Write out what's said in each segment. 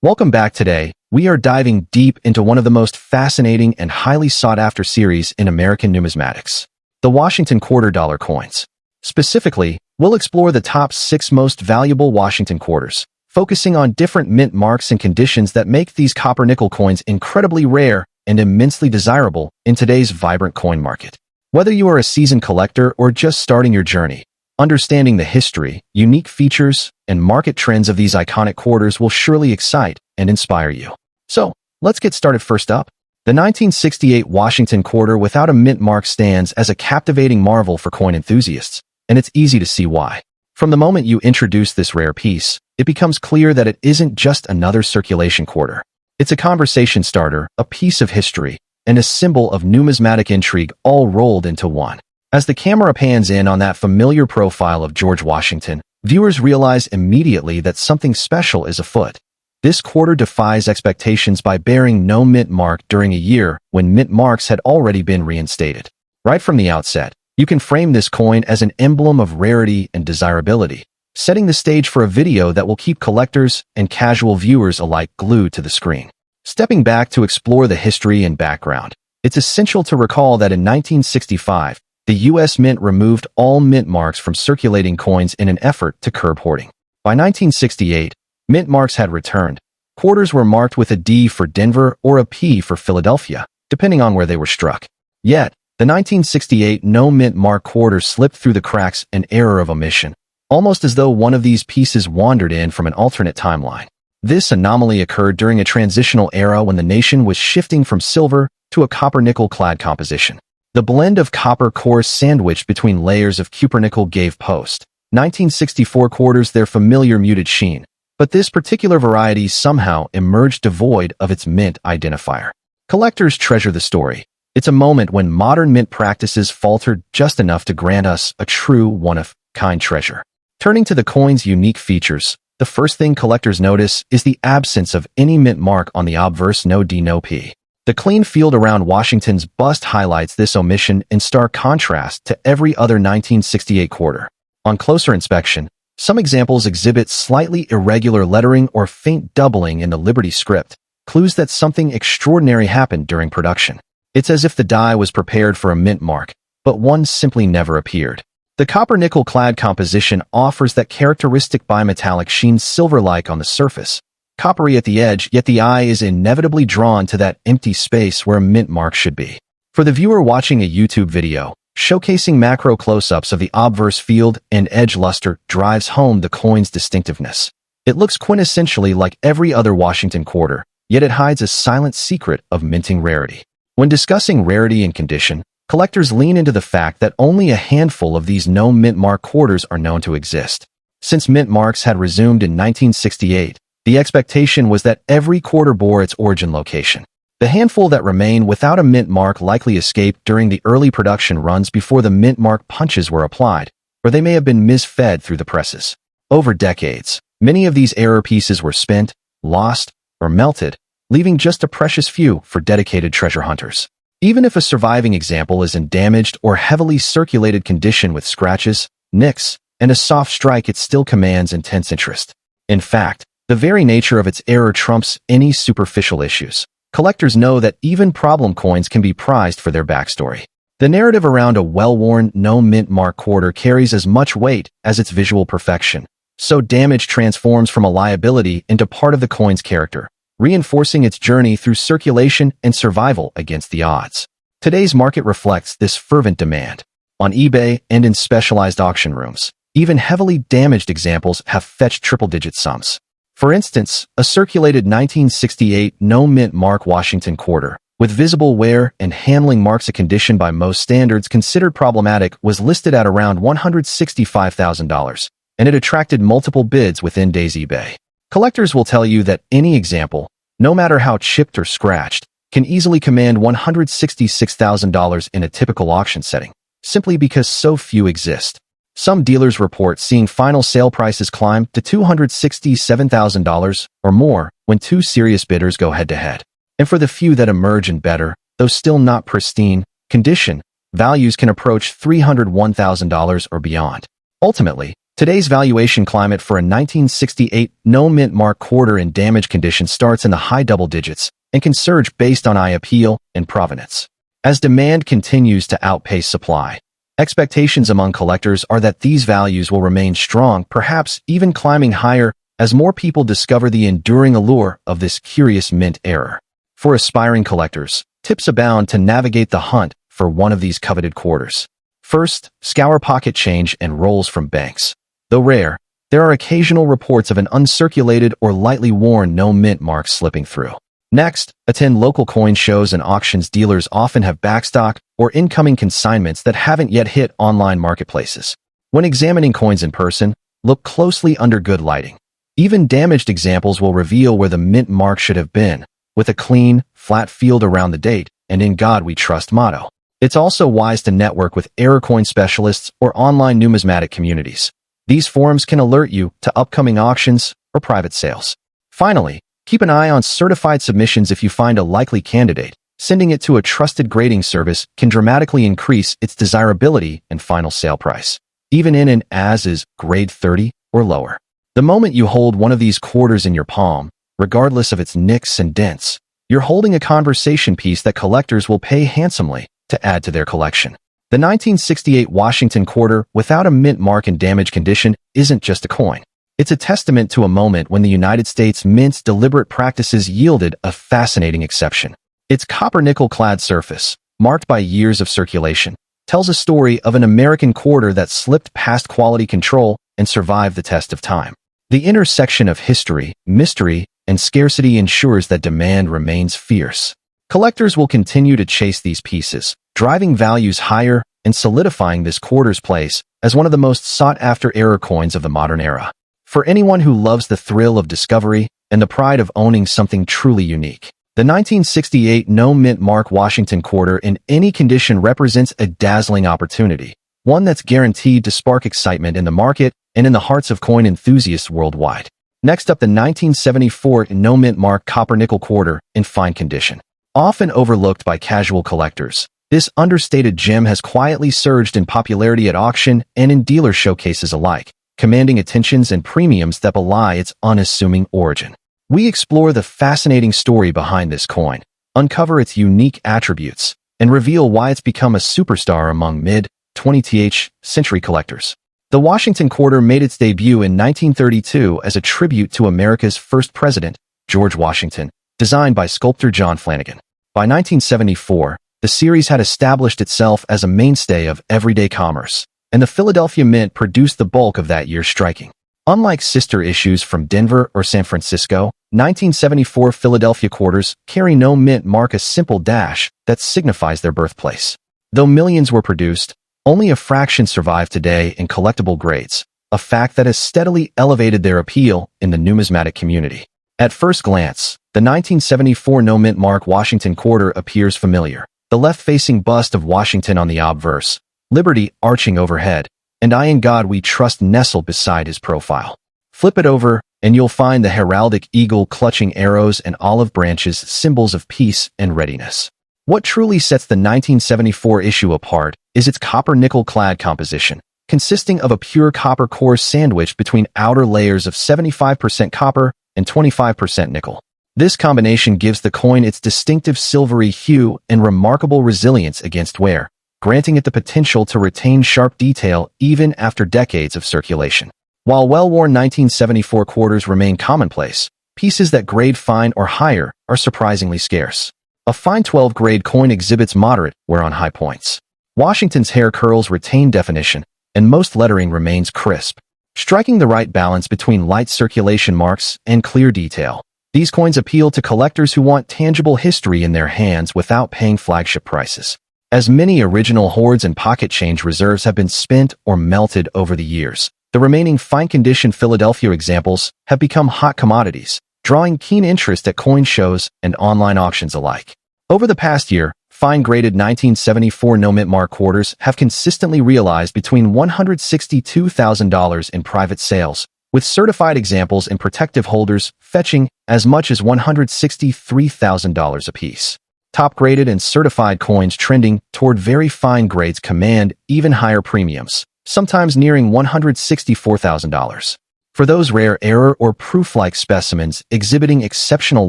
Welcome back. Today. We are diving deep into one of the most fascinating and highly sought-after series in American numismatics, the Washington quarter dollar coins. Specifically, we'll explore the top 6 most valuable Washington quarters, focusing on different mint marks and conditions that make these copper-nickel coins incredibly rare and immensely desirable in today's vibrant coin market. Whether you are a seasoned collector or just starting your journey, understanding the history, unique features, and market trends of these iconic quarters will surely excite and inspire you. So, let's get started. First up, the 1968 Washington quarter without a mint mark stands as a captivating marvel for coin enthusiasts, and it's easy to see why. From the moment you introduce this rare piece, it becomes clear that it isn't just another circulation quarter. It's a conversation starter, a piece of history, and a symbol of numismatic intrigue all rolled into one. As the camera pans in on that familiar profile of George Washington, viewers realize immediately that something special is afoot. This quarter defies expectations by bearing no mint mark during a year when mint marks had already been reinstated. Right from the outset, you can frame this coin as an emblem of rarity and desirability, setting the stage for a video that will keep collectors and casual viewers alike glued to the screen. Stepping back to explore the history and background, it's essential to recall that in 1965, the U.S. Mint removed all mint marks from circulating coins in an effort to curb hoarding. By 1968, mint marks had returned. Quarters were marked with a D for Denver or a P for Philadelphia, depending on where they were struck. Yet, the 1968 no-mint mark quarter slipped through the cracks, an error of omission, almost as though one of these pieces wandered in from an alternate timeline. This anomaly occurred during a transitional era when the nation was shifting from silver to a copper-nickel clad composition. The blend of copper cores sandwiched between layers of cupronickel gave post-1964 quarters their familiar muted sheen, but this particular variety somehow emerged devoid of its mint identifier. Collectors treasure the story. It's a moment when modern mint practices faltered just enough to grant us a true one-of-kind treasure. Turning to the coin's unique features, the first thing collectors notice is the absence of any mint mark on the obverse no D no P. The clean field around Washington's bust highlights this omission in stark contrast to every other 1968 quarter. On closer inspection, some examples exhibit slightly irregular lettering or faint doubling in the Liberty script, clues that something extraordinary happened during production. It's as if the die was prepared for a mint mark, but one simply never appeared. The copper-nickel clad composition offers that characteristic bimetallic sheen silver-like on the surface, coppery at the edge, yet the eye is inevitably drawn to that empty space where a mint mark should be. For the viewer watching a YouTube video, showcasing macro close-ups of the obverse field and edge luster drives home the coin's distinctiveness. It looks quintessentially like every other Washington quarter, yet it hides a silent secret of minting rarity. When discussing rarity and condition, collectors lean into the fact that only a handful of these no mint mark quarters are known to exist. Since mint marks had resumed in 1968, the expectation was that every quarter bore its origin location. The handful that remain without a mint mark likely escaped during the early production runs before the mint mark punches were applied, or they may have been misfed through the presses. Over decades, many of these error pieces were spent, lost, or melted, leaving just a precious few for dedicated treasure hunters. Even if a surviving example is in damaged or heavily circulated condition with scratches, nicks, and a soft strike, it still commands intense interest. In fact, the very nature of its error trumps any superficial issues. Collectors know that even problem coins can be prized for their backstory. The narrative around a well-worn, no-mint mark quarter carries as much weight as its visual perfection, so damage transforms from a liability into part of the coin's character, reinforcing its journey through circulation and survival against the odds. Today's market reflects this fervent demand. On eBay and in specialized auction rooms, even heavily damaged examples have fetched triple-digit sums. For instance, a circulated 1968 no-mint mark Washington quarter, with visible wear and handling marks, a condition by most standards considered problematic, was listed at around $165,000, and it attracted multiple bids within days. eBay collectors will tell you that any example, no matter how chipped or scratched, can easily command $166,000 in a typical auction setting, simply because so few exist. Some dealers report seeing final sale prices climb to $267,000 or more when two serious bidders go head-to-head. And for the few that emerge in better, though still not pristine, condition, values can approach $301,000 or beyond. Ultimately, Today's valuation climate for a 1968 no-mint mark quarter in damaged condition starts in the high double digits and can surge based on eye appeal and provenance. As demand continues to outpace supply, expectations among collectors are that these values will remain strong, perhaps even climbing higher as more people discover the enduring allure of this curious mint era. For aspiring collectors, tips abound to navigate the hunt for one of these coveted quarters. First, scour pocket change and rolls from banks. Though rare, there are occasional reports of an uncirculated or lightly worn no-mint mark slipping through. Next, attend local coin shows and auctions. Dealers often have backstock or incoming consignments that haven't yet hit online marketplaces. When examining coins in person, look closely under good lighting. Even damaged examples will reveal where the mint mark should have been, with a clean, flat field around the date and "In God We Trust" motto. It's also wise to network with error coin specialists or online numismatic communities. These forums can alert you to upcoming auctions or private sales. Finally, keep an eye on certified submissions. If you find a likely candidate, sending it to a trusted grading service can dramatically increase its desirability and final sale price, even in an as-is grade 30 or lower. The moment you hold one of these quarters in your palm, regardless of its nicks and dents, you're holding a conversation piece that collectors will pay handsomely to add to their collection. The 1968 Washington quarter without a mint mark in damaged condition isn't just a coin. It's a testament to a moment when the United States Mint's deliberate practices yielded a fascinating exception. Its copper-nickel-clad surface, marked by years of circulation, tells a story of an American quarter that slipped past quality control and survived the test of time. The intersection of history, mystery, and scarcity ensures that demand remains fierce. Collectors will continue to chase these pieces, driving values higher and solidifying this quarter's place as one of the most sought-after error coins of the modern era. For anyone who loves the thrill of discovery and the pride of owning something truly unique, the 1968 no-mint mark Washington quarter in any condition represents a dazzling opportunity, one that's guaranteed to spark excitement in the market and in the hearts of coin enthusiasts worldwide. Next up, the 1974 no-mint mark copper-nickel quarter in fine condition. Often overlooked by casual collectors, this understated gem has quietly surged in popularity at auction and in dealer showcases alike, commanding attentions and premiums that belie its unassuming origin. We explore the fascinating story behind this coin, uncover its unique attributes, and reveal why it's become a superstar among mid-20th century collectors. The Washington quarter made its debut in 1932 as a tribute to America's first president, George Washington, designed by sculptor John Flanagan. By 1974, the series had established itself as a mainstay of everyday commerce, and the Philadelphia Mint produced the bulk of that year's striking. Unlike sister issues from Denver or San Francisco, 1974 Philadelphia quarters carry no mint mark, a simple dash that signifies their birthplace. Though millions were produced, only a fraction survive today in collectible grades, a fact that has steadily elevated their appeal in the numismatic community. At first glance, the 1974 no-mint mark Washington quarter appears familiar. The left-facing bust of Washington on the obverse, Liberty arching overhead, and "I in God We Trust" nestled beside his profile. Flip it over, and you'll find the heraldic eagle clutching arrows and olive branches, symbols of peace and readiness. What truly sets the 1974 issue apart is its copper-nickel-clad composition, consisting of a pure copper core sandwiched between outer layers of 75% copper and 25% nickel. This combination gives the coin its distinctive silvery hue and remarkable resilience against wear, granting it the potential to retain sharp detail even after decades of circulation. While well-worn 1974 quarters remain commonplace, pieces that grade fine or higher are surprisingly scarce. A fine 12-grade coin exhibits moderate wear on high points. Washington's hair curls retain definition, and most lettering remains crisp, striking the right balance between light circulation marks and clear detail. These coins appeal to collectors who want tangible history in their hands without paying flagship prices. As many original hoards and pocket change reserves have been spent or melted over the years, the remaining fine-condition Philadelphia examples have become hot commodities, drawing keen interest at coin shows and online auctions alike. Over the past year, fine-graded 1974 no-mint mark quarters have consistently realized between $162,000 in private sales, with certified examples and protective holders fetching as much as $163,000 apiece. Top-graded and certified coins trending toward very fine grades command even higher premiums, sometimes nearing $164,000. For those rare error or proof-like specimens exhibiting exceptional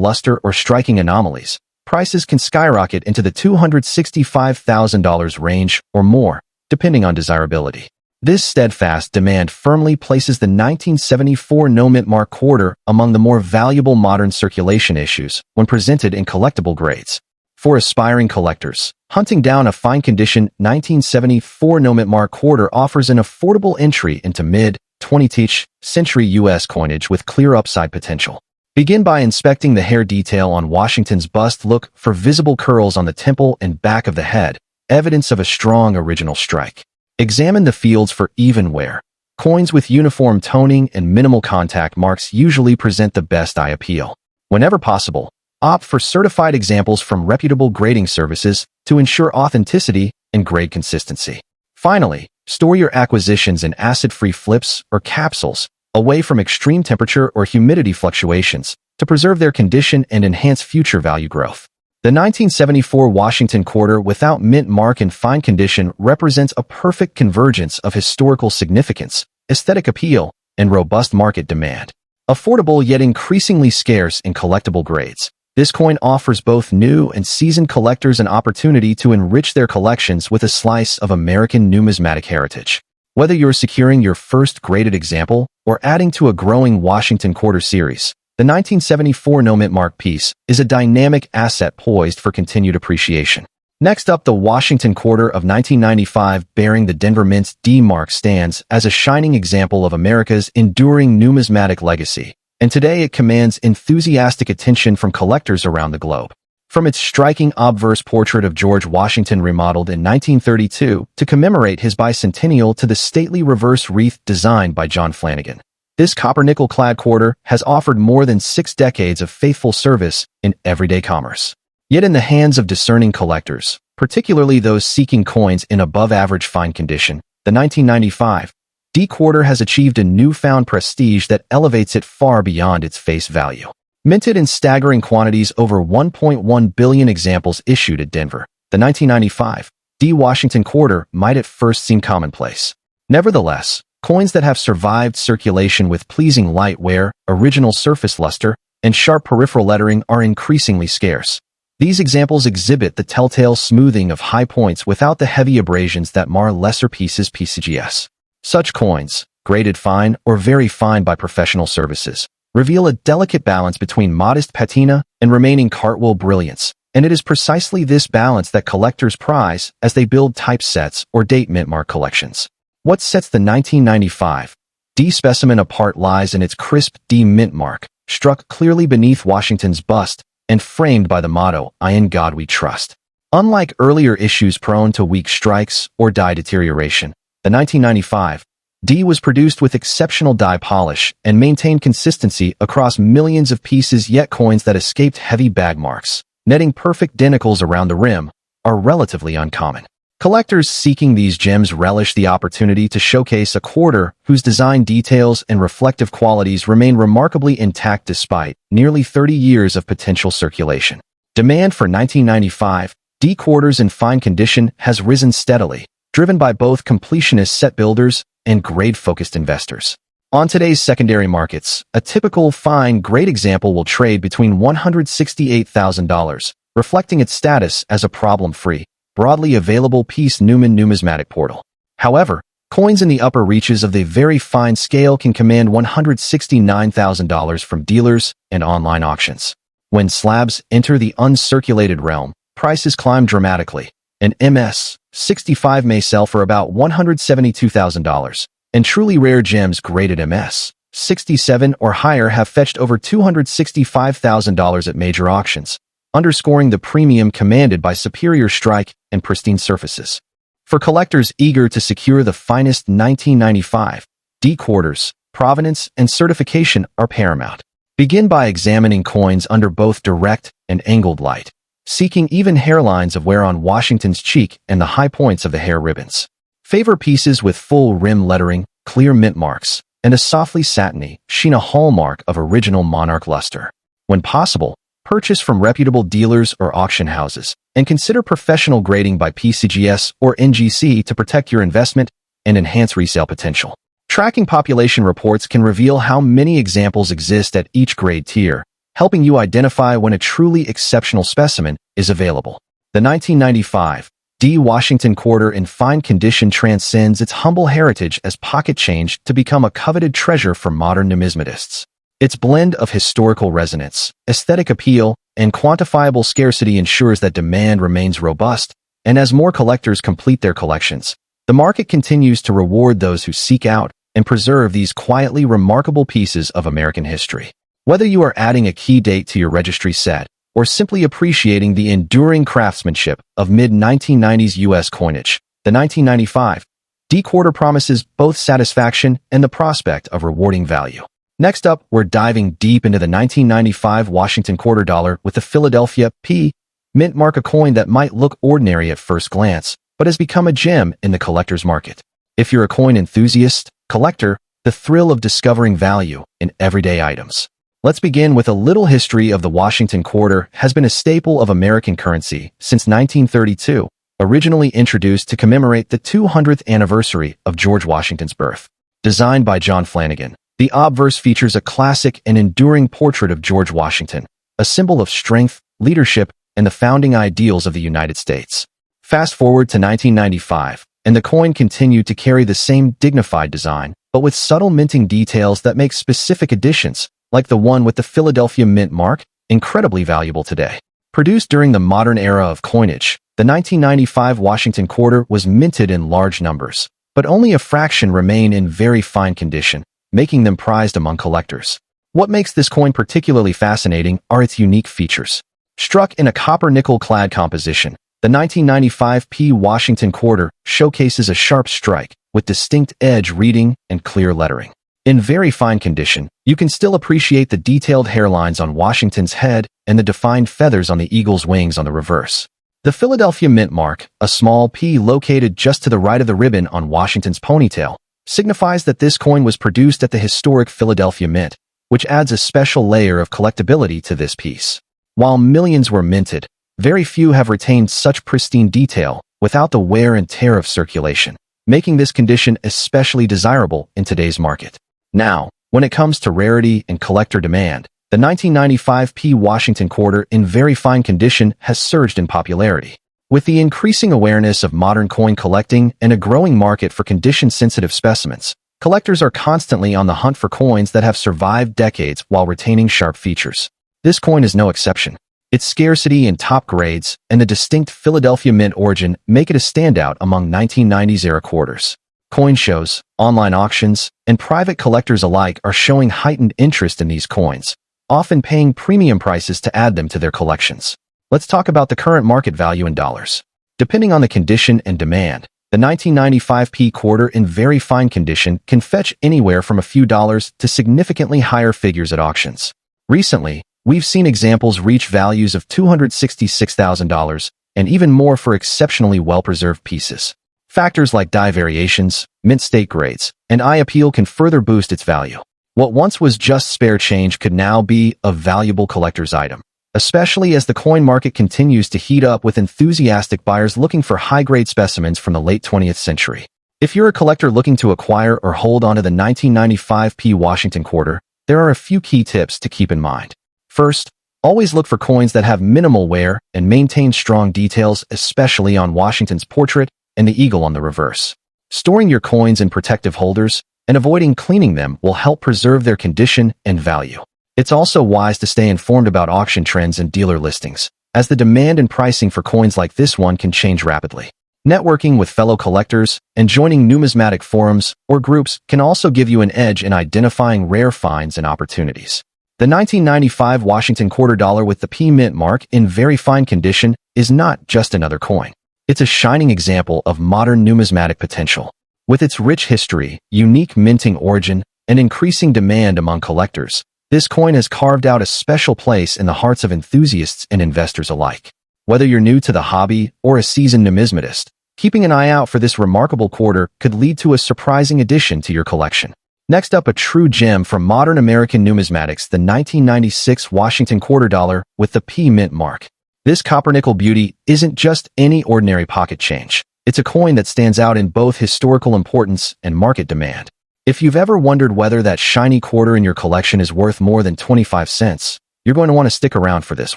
luster or striking anomalies, prices can skyrocket into the $265,000 range or more, depending on desirability. This steadfast demand firmly places the 1974 no-mint mark quarter among the more valuable modern circulation issues when presented in collectible grades. For aspiring collectors, hunting down a fine-condition 1974 no-mint mark quarter offers an affordable entry into mid-20th century U.S. coinage with clear upside potential. Begin by inspecting the hair detail on Washington's bust. Look for visible curls on the temple and back of the head, evidence of a strong original strike. Examine the fields for even wear. Coins with uniform toning and minimal contact marks usually present the best eye appeal. Whenever possible, opt for certified examples from reputable grading services to ensure authenticity and grade consistency. Finally, store your acquisitions in acid-free flips or capsules, away from extreme temperature or humidity fluctuations, to preserve their condition and enhance future value growth. The 1974 Washington quarter without mint mark in fine condition represents a perfect convergence of historical significance, aesthetic appeal, and robust market demand. Affordable yet increasingly scarce in collectible grades, this coin offers both new and seasoned collectors an opportunity to enrich their collections with a slice of American numismatic heritage. Whether you're securing your first graded example or adding to a growing Washington quarter series, the 1974 no-mint mark piece is a dynamic asset poised for continued appreciation. Next up, the Washington quarter of 1995 bearing the Denver Mint's D mark stands as a shining example of America's enduring numismatic legacy, and today it commands enthusiastic attention from collectors around the globe. From its striking obverse portrait of George Washington remodeled in 1932 to commemorate his bicentennial to the stately reverse wreath designed by John Flanagan, this copper-nickel-clad quarter has offered more than 6 decades of faithful service in everyday commerce. Yet in the hands of discerning collectors, particularly those seeking coins in above-average fine condition, the 1995 D quarter has achieved a newfound prestige that elevates it far beyond its face value. Minted in staggering quantities, over 1.1 billion examples issued at Denver, the 1995 D Washington quarter might at first seem commonplace. Nevertheless, coins that have survived circulation with pleasing light wear, original surface luster, and sharp peripheral lettering are increasingly scarce. These examples exhibit the telltale smoothing of high points without the heavy abrasions that mar lesser pieces PCGS. Such coins, graded fine or very fine by professional services, reveal a delicate balance between modest patina and remaining cartwheel brilliance, and it is precisely this balance that collectors prize as they build typesets or date mint mark collections. What sets the 1995 D specimen apart lies in its crisp D mint mark, struck clearly beneath Washington's bust and framed by the motto, "In God We Trust." Unlike earlier issues prone to weak strikes or die deterioration, the 1995 D was produced with exceptional die polish and maintained consistency across millions of pieces, yet coins that escaped heavy bag marks, netting perfect denticles around the rim, are relatively uncommon. Collectors seeking these gems relish the opportunity to showcase a quarter whose design details and reflective qualities remain remarkably intact despite nearly 30 years of potential circulation. Demand for 1995 D quarters in fine condition has risen steadily, driven by both completionist set builders and grade-focused investors. On today's secondary markets, a typical fine grade example will trade between $168,000, reflecting its status as a problem-free, broadly available piece numismatic portal. However, coins in the upper reaches of the very fine scale can command $169,000 from dealers and online auctions. When slabs enter the uncirculated realm, prices climb dramatically. An MS-65 may sell for about $172,000, and truly rare gems graded MS-67 or higher have fetched over $265,000 at major auctions, underscoring the premium commanded by superior strike and pristine surfaces. For collectors eager to secure the finest 1995 D quarters, provenance and certification are paramount. Begin by examining coins under both direct and angled light, seeking even hairlines of wear on Washington's cheek and the high points of the hair ribbons. Favor pieces with full rim lettering, clear mint marks, and a softly satiny sheen, a hallmark of original monarch luster. When possible, purchase from reputable dealers or auction houses, and consider professional grading by PCGS or NGC to protect your investment and enhance resale potential. Tracking population reports can reveal how many examples exist at each grade tier, helping you identify when a truly exceptional specimen is available. The 1995 D Washington quarter in fine condition transcends its humble heritage as pocket change to become a coveted treasure for modern numismatists. Its blend of historical resonance, aesthetic appeal, and quantifiable scarcity ensures that demand remains robust, and as more collectors complete their collections, the market continues to reward those who seek out and preserve these quietly remarkable pieces of American history. Whether you are adding a key date to your registry set or simply appreciating the enduring craftsmanship of mid-1990s U.S. coinage, the 1995 D quarter promises both satisfaction and the prospect of rewarding value. Next up, we're diving deep into the 1995 Washington quarter dollar with the Philadelphia P Mint mark, a coin that might look ordinary at first glance, but has become a gem in the collector's market. If you're a coin enthusiast, collector, the thrill of discovering value in everyday items. Let's begin with a little history of the Washington quarter has been a staple of American currency since 1932, originally introduced to commemorate the 200th anniversary of George Washington's birth. Designed by John Flanagan, the obverse features a classic and enduring portrait of George Washington, a symbol of strength, leadership, and the founding ideals of the United States. Fast forward to 1995, and the coin continued to carry the same dignified design, but with subtle minting details that make specific additions, like the one with the Philadelphia Mint mark, incredibly valuable today. Produced during the modern era of coinage, the 1995 Washington quarter was minted in large numbers, but only a fraction remain in very fine condition, making them prized among collectors. What makes this coin particularly fascinating are its unique features. Struck in a copper-nickel-clad composition, the 1995 P Washington quarter showcases a sharp strike with distinct edge reading and clear lettering. In very fine condition, you can still appreciate the detailed hairlines on Washington's head and the defined feathers on the eagle's wings on the reverse. The Philadelphia Mint mark, a small P located just to the right of the ribbon on Washington's ponytail, signifies that this coin was produced at the historic Philadelphia Mint, which adds a special layer of collectability to this piece. While millions were minted, very few have retained such pristine detail without the wear and tear of circulation, making this condition especially desirable in today's market. Now, when it comes to rarity and collector demand, the 1995 P Washington quarter in very fine condition has surged in popularity. With the increasing awareness of modern coin collecting and a growing market for condition-sensitive specimens, collectors are constantly on the hunt for coins that have survived decades while retaining sharp features. This coin is no exception. Its scarcity in top grades and the distinct Philadelphia Mint origin make it a standout among 1990s-era quarters. Coin shows, online auctions, and private collectors alike are showing heightened interest in these coins, often paying premium prices to add them to their collections. Let's talk about the current market value in dollars. Depending on the condition and demand, the 1995 P quarter in very fine condition can fetch anywhere from a few dollars to significantly higher figures at auctions. Recently, we've seen examples reach values of $266,000 and even more for exceptionally well-preserved pieces. Factors like die variations, mint state grades, and eye appeal can further boost its value. What once was just spare change could now be a valuable collector's item, especially as the coin market continues to heat up with enthusiastic buyers looking for high-grade specimens from the late 20th century. If you're a collector looking to acquire or hold onto the 1995 P Washington quarter, there are a few key tips to keep in mind. First, always look for coins that have minimal wear and maintain strong details, especially on Washington's portrait and the eagle on the reverse. Storing your coins in protective holders and avoiding cleaning them will help preserve their condition and value. It's also wise to stay informed about auction trends and dealer listings, as the demand and pricing for coins like this one can change rapidly. Networking with fellow collectors and joining numismatic forums or groups can also give you an edge in identifying rare finds and opportunities. The 1995 Washington quarter dollar with the P Mint mark in very fine condition is not just another coin. It's a shining example of modern numismatic potential. With its rich history, unique minting origin, and increasing demand among collectors, this coin has carved out a special place in the hearts of enthusiasts and investors alike. Whether you're new to the hobby or a seasoned numismatist, keeping an eye out for this remarkable quarter could lead to a surprising addition to your collection. Next up, a true gem from modern American numismatics, the 1996 Washington quarter dollar with the P Mint mark. This copper-nickel beauty isn't just any ordinary pocket change. It's a coin that stands out in both historical importance and market demand. If you've ever wondered whether that shiny quarter in your collection is worth more than 25 cents, you're going to want to stick around for this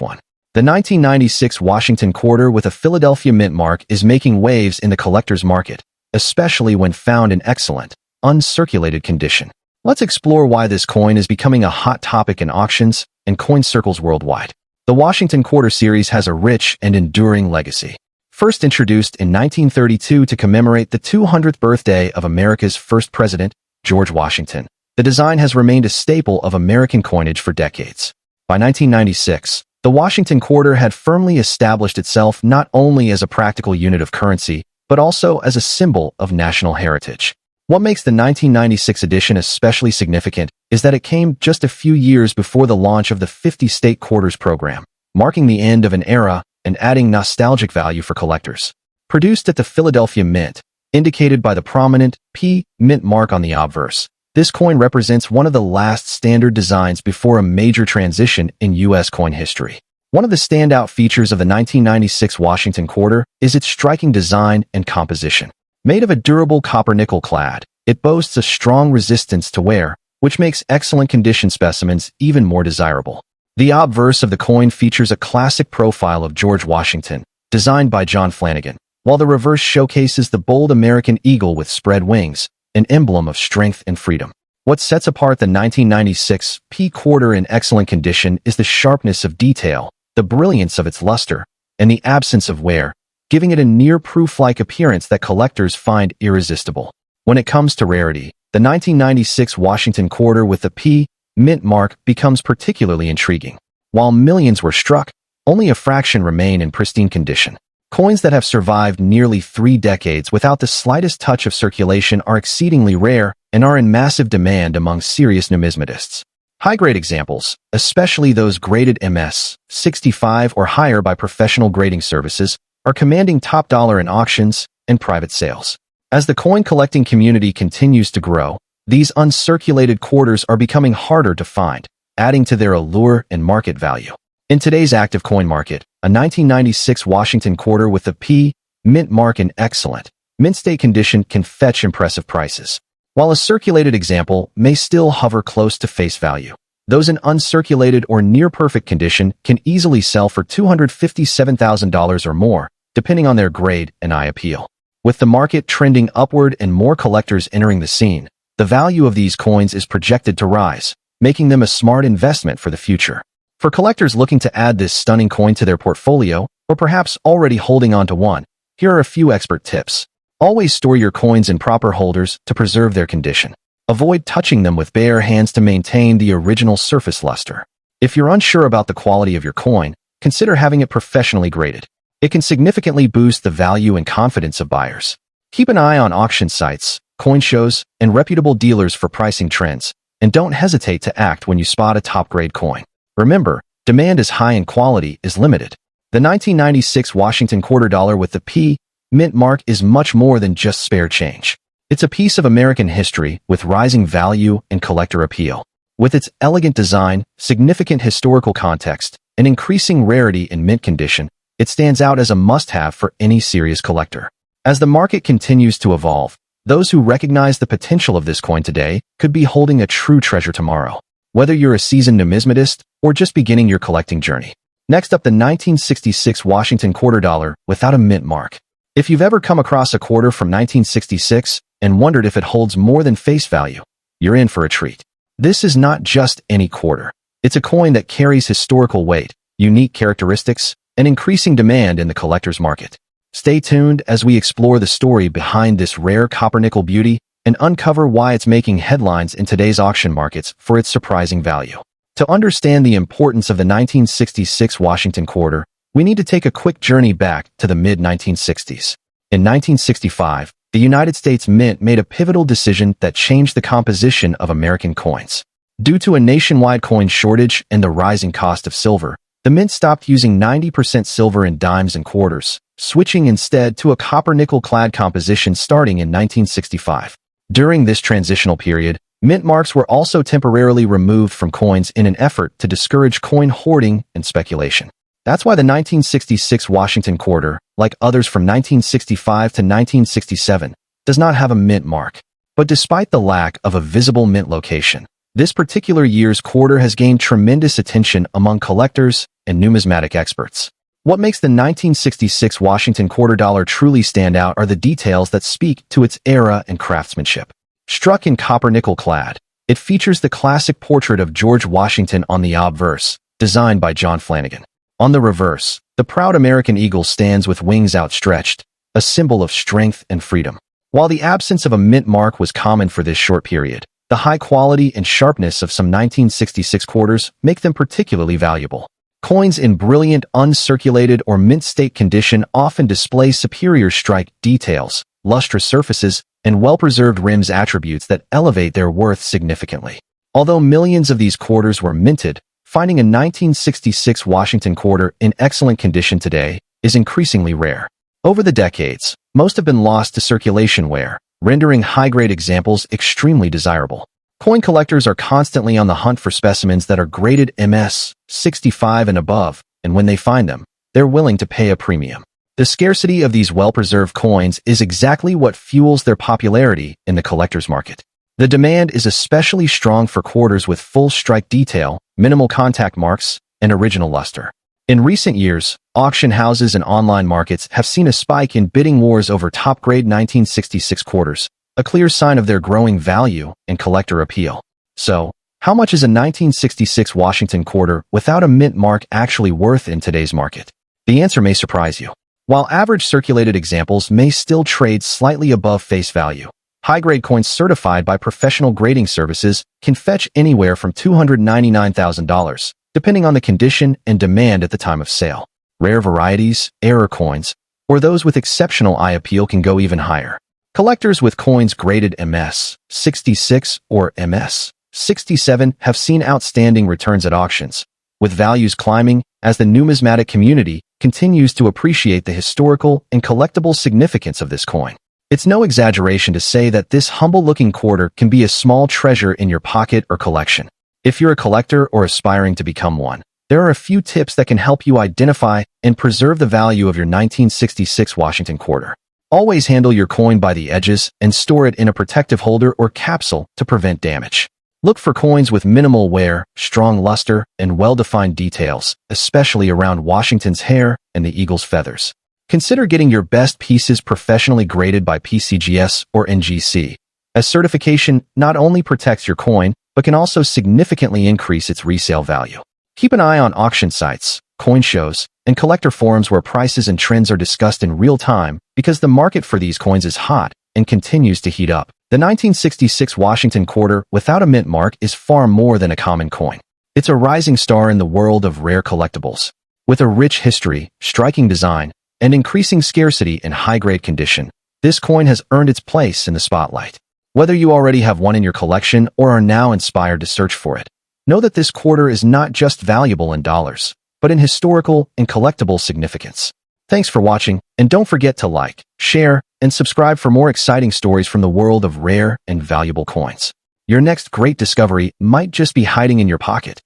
one. The 1996 Washington quarter with a Philadelphia mint mark is making waves in the collector's market, especially when found in excellent, uncirculated condition. Let's explore why this coin is becoming a hot topic in auctions and coin circles worldwide. The Washington Quarter series has a rich and enduring legacy. First introduced in 1932 to commemorate the 200th birthday of America's first president, George Washington, the design has remained a staple of American coinage for decades. By 1996, the Washington Quarter had firmly established itself not only as a practical unit of currency, but also as a symbol of national heritage. What makes the 1996 edition especially significant is that it came just a few years before the launch of the 50-state quarters program, marking the end of an era and adding nostalgic value for collectors. Produced at the Philadelphia Mint, indicated by the prominent P mint mark on the obverse, this coin represents one of the last standard designs before a major transition in U.S. coin history. One of the standout features of the 1996 Washington Quarter is its striking design and composition. Made of a durable copper-nickel clad, it boasts a strong resistance to wear, which makes excellent condition specimens even more desirable. The obverse of the coin features a classic profile of George Washington, designed by John Flanagan, while the reverse showcases the bold American eagle with spread wings, an emblem of strength and freedom. What sets apart the 1996 P quarter in excellent condition is the sharpness of detail, the brilliance of its luster, and the absence of wear, giving it a near-proof-like appearance that collectors find irresistible. When it comes to rarity, the 1996 Washington Quarter with the P mint mark becomes particularly intriguing. While millions were struck, only a fraction remain in pristine condition. Coins that have survived nearly 3 decades without the slightest touch of circulation are exceedingly rare and are in massive demand among serious numismatists. High-grade examples, especially those graded MS 65 or higher by professional grading services, are commanding top dollar in auctions and private sales. As the coin collecting community continues to grow, these uncirculated quarters are becoming harder to find, adding to their allure and market value. In today's active coin market, a 1996 Washington Quarter with the P mint mark in excellent, mint state condition can fetch impressive prices, while a circulated example may still hover close to face value. Those in uncirculated or near-perfect condition can easily sell for $257,000 or more, depending on their grade and eye appeal. With the market trending upward and more collectors entering the scene, the value of these coins is projected to rise, making them a smart investment for the future. For collectors looking to add this stunning coin to their portfolio, or perhaps already holding on to one, here are a few expert tips. Always store your coins in proper holders to preserve their condition. Avoid touching them with bare hands to maintain the original surface luster. If you're unsure about the quality of your coin, consider having it professionally graded. It can significantly boost the value and confidence of buyers. Keep an eye on auction sites, coin shows, and reputable dealers for pricing trends, and don't hesitate to act when you spot a top-grade coin. Remember, demand is high and quality is limited. The 1996 Washington Quarter dollar with the P mint mark is much more than just spare change. It's a piece of American history with rising value and collector appeal. With its elegant design, significant historical context, and increasing rarity in mint condition, it stands out as a must-have for any serious collector. As the market continues to evolve, those who recognize the potential of this coin today could be holding a true treasure tomorrow, whether you're a seasoned numismatist or just beginning your collecting journey. Next up, the 1966 Washington Quarter dollar without a mint mark. If you've ever come across a quarter from 1966 and wondered if it holds more than face value, you're in for a treat. This is not just any quarter. It's a coin that carries historical weight, unique characteristics, and increasing demand in the collector's market. Stay tuned as we explore the story behind this rare copper-nickel beauty and uncover why it's making headlines in today's auction markets for its surprising value. To understand the importance of the 1966 Washington Quarter, we need to take a quick journey back to the mid-1960s. In 1965, the United States Mint made a pivotal decision that changed the composition of American coins. Due to a nationwide coin shortage and the rising cost of silver, the Mint stopped using 90% silver in dimes and quarters, switching instead to a copper-nickel-clad composition starting in 1965. During this transitional period, mint marks were also temporarily removed from coins in an effort to discourage coin hoarding and speculation. That's why the 1966 Washington quarter, like others from 1965 to 1967, does not have a mint mark. But despite the lack of a visible mint location, this particular year's quarter has gained tremendous attention among collectors and numismatic experts. What makes the 1966 Washington quarter dollar truly stand out are the details that speak to its era and craftsmanship. Struck in copper-nickel clad, it features the classic portrait of George Washington on the obverse, designed by John Flanagan. On the reverse, the proud American eagle stands with wings outstretched, a symbol of strength and freedom. While the absence of a mint mark was common for this short period, the high quality and sharpness of some 1966 quarters make them particularly valuable. Coins in brilliant, uncirculated, or mint state condition often display superior strike details, lustrous surfaces, and well-preserved rims, attributes that elevate their worth significantly. Although millions of these quarters were minted, finding a 1966 Washington quarter in excellent condition today is increasingly rare. Over the decades, most have been lost to circulation wear, rendering high-grade examples extremely desirable. Coin collectors are constantly on the hunt for specimens that are graded MS 65 and above, and when they find them, they're willing to pay a premium. The scarcity of these well-preserved coins is exactly what fuels their popularity in the collector's market. The demand is especially strong for quarters with full strike detail, minimal contact marks, and original luster. In recent years, auction houses and online markets have seen a spike in bidding wars over top-grade 1966 quarters, a clear sign of their growing value and collector appeal. So, how much is a 1966 Washington quarter without a mint mark actually worth in today's market? The answer may surprise you. While average circulated examples may still trade slightly above face value, high-grade coins certified by professional grading services can fetch anywhere from $299,000, depending on the condition and demand at the time of sale. Rare varieties, error coins, or those with exceptional eye appeal can go even higher. Collectors with coins graded MS 66 or MS 67 have seen outstanding returns at auctions, with values climbing as the numismatic community continues to appreciate the historical and collectible significance of this coin. It's no exaggeration to say that this humble-looking quarter can be a small treasure in your pocket or collection. If you're a collector or aspiring to become one, there are a few tips that can help you identify and preserve the value of your 1966 Washington quarter. Always handle your coin by the edges and store it in a protective holder or capsule to prevent damage. Look for coins with minimal wear, strong luster, and well-defined details, especially around Washington's hair and the eagle's feathers. Consider getting your best pieces professionally graded by PCGS or NGC, as certification not only protects your coin, but can also significantly increase its resale value. Keep an eye on auction sites, coin shows, and collector forums where prices and trends are discussed in real time, because the market for these coins is hot and continues to heat up. The 1966 Washington quarter without a mint mark is far more than a common coin. It's a rising star in the world of rare collectibles. With a rich history, striking design, and increasing scarcity in high-grade condition, this coin has earned its place in the spotlight. Whether you already have one in your collection or are now inspired to search for it, know that this quarter is not just valuable in dollars, but in historical and collectible significance. Thanks for watching, and don't forget to like, share, and subscribe for more exciting stories from the world of rare and valuable coins. Your next great discovery might just be hiding in your pocket.